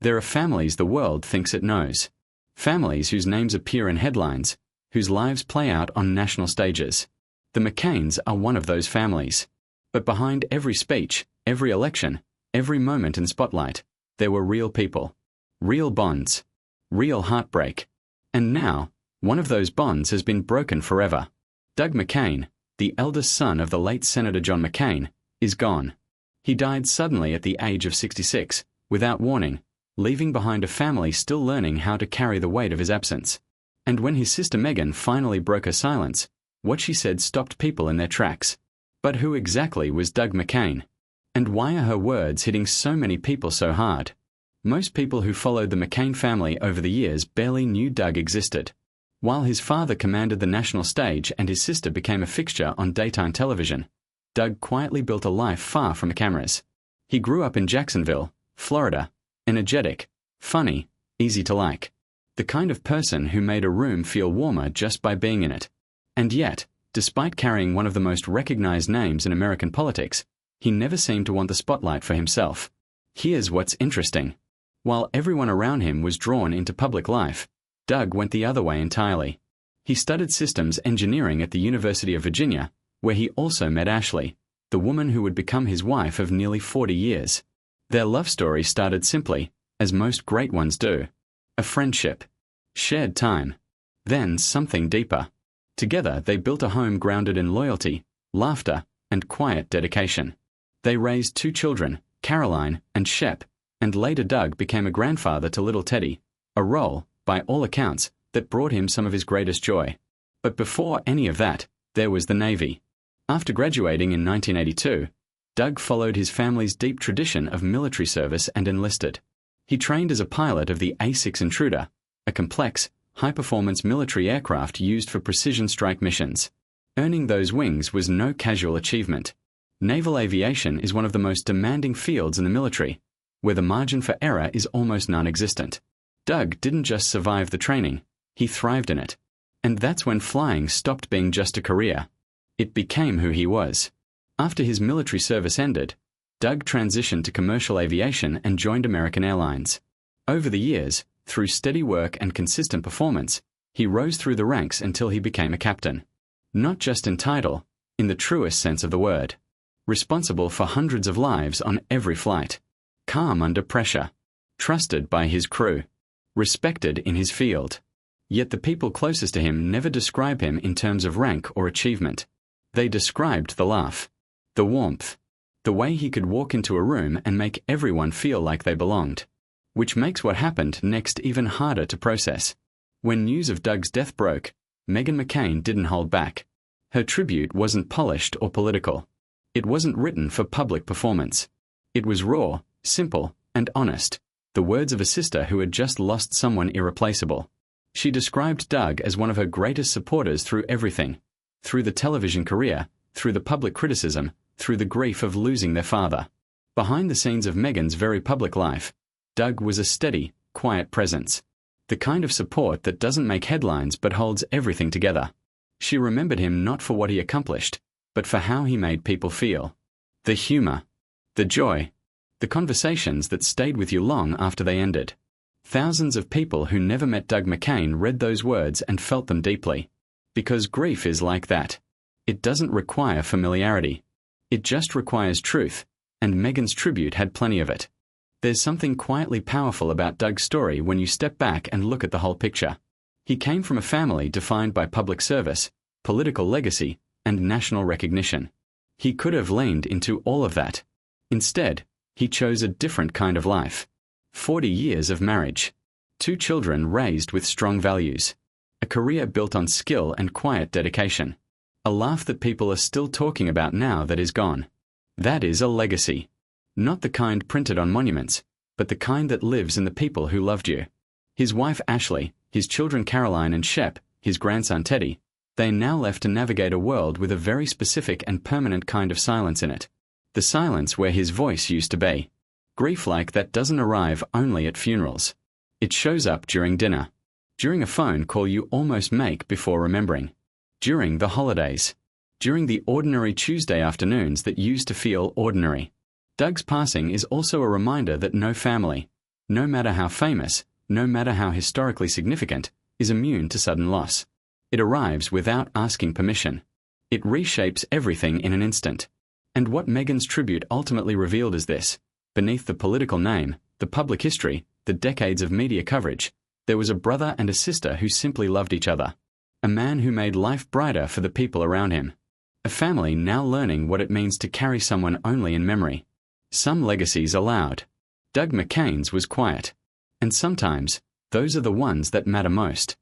There are families the world thinks it knows. Families whose names appear in headlines, whose lives play out on national stages. The McCains are one of those families. But behind every speech, every election, every moment in spotlight, there were real people. Real bonds. Real heartbreak. And now, one of those bonds has been broken forever. Doug McCain, the eldest son of the late Senator John McCain, is gone. He died suddenly at the age of 66, without warning, leaving behind a family still learning how to carry the weight of his absence. And when his sister Meghan finally broke her silence, what she said stopped people in their tracks. But who exactly was Doug McCain? And why are her words hitting so many people so hard? Most people who followed the McCain family over the years barely knew Doug existed. While his father commanded the national stage and his sister became a fixture on daytime television, Doug quietly built a life far from the cameras. He grew up in Jacksonville, Florida, energetic, funny, easy to like. The kind of person who made a room feel warmer just by being in it. And yet, despite carrying one of the most recognized names in American politics, he never seemed to want the spotlight for himself. Here's what's interesting. While everyone around him was drawn into public life, Doug went the other way entirely. He studied systems engineering at the University of Virginia, where he also met Ashley, the woman who would become his wife of nearly 40 years. Their love story started simply, as most great ones do. A friendship. Shared time. Then something deeper. Together they built a home grounded in loyalty, laughter, and quiet dedication. They raised 2 children, Caroline and Shep, and later Doug became a grandfather to little Teddy, a role, by all accounts, that brought him some of his greatest joy. But before any of that, there was the Navy. After graduating in 1982, Doug followed his family's deep tradition of military service and enlisted. He trained as a pilot of the A-6 Intruder, a complex, high-performance military aircraft used for precision strike missions. Earning those wings was no casual achievement. Naval aviation is one of the most demanding fields in the military, where the margin for error is almost non-existent. Doug didn't just survive the training, he thrived in it. And that's when flying stopped being just a career. It became who he was. After his military service ended, Doug transitioned to commercial aviation and joined American Airlines. Over the years, through steady work and consistent performance, he rose through the ranks until he became a captain. Not just in title, in the truest sense of the word. Responsible for hundreds of lives on every flight. Calm under pressure. Trusted by his crew. Respected in his field. Yet the people closest to him never describe him in terms of rank or achievement. They described the laugh. The warmth. The way he could walk into a room and make everyone feel like they belonged. Which makes what happened next even harder to process. When news of Doug's death broke, Meghan McCain didn't hold back. Her tribute wasn't polished or political. It wasn't written for public performance. It was raw, simple, and honest, the words of a sister who had just lost someone irreplaceable. She described Doug as one of her greatest supporters through everything. Through the television career, through the public criticism, through the grief of losing their father. Behind the scenes of Meghan's very public life, Doug was a steady, quiet presence. The kind of support that doesn't make headlines but holds everything together. She remembered him not for what he accomplished, but for how he made people feel. The humor. The joy. The conversations that stayed with you long after they ended. Thousands of people who never met Doug McCain read those words and felt them deeply. Because grief is like that. It doesn't require familiarity. It just requires truth, and Meghan's tribute had plenty of it. There's something quietly powerful about Doug's story when you step back and look at the whole picture. He came from a family defined by public service, political legacy, and national recognition. He could have leaned into all of that. Instead, he chose a different kind of life. 40 years of marriage. 2 children raised with strong values. A career built on skill and quiet dedication. A laugh that people are still talking about now that is gone. That is a legacy. Not the kind printed on monuments, but the kind that lives in the people who loved you. His wife Ashley, his children Caroline and Shep, his grandson Teddy, they are now left to navigate a world with a very specific and permanent kind of silence in it. The silence where his voice used to be. Grief like that doesn't arrive only at funerals. It shows up during dinner. During a phone call you almost make before remembering. During the holidays. During the ordinary Tuesday afternoons that used to feel ordinary. Doug's passing is also a reminder that no family, no matter how famous, no matter how historically significant, is immune to sudden loss. It arrives without asking permission. It reshapes everything in an instant. And what Meghan's tribute ultimately revealed is this: beneath the political name, the public history, the decades of media coverage, there was a brother and a sister who simply loved each other. A man who made life brighter for the people around him. A family now learning what it means to carry someone only in memory. Some legacies are loud. Doug McCain's was quiet. And sometimes, those are the ones that matter most.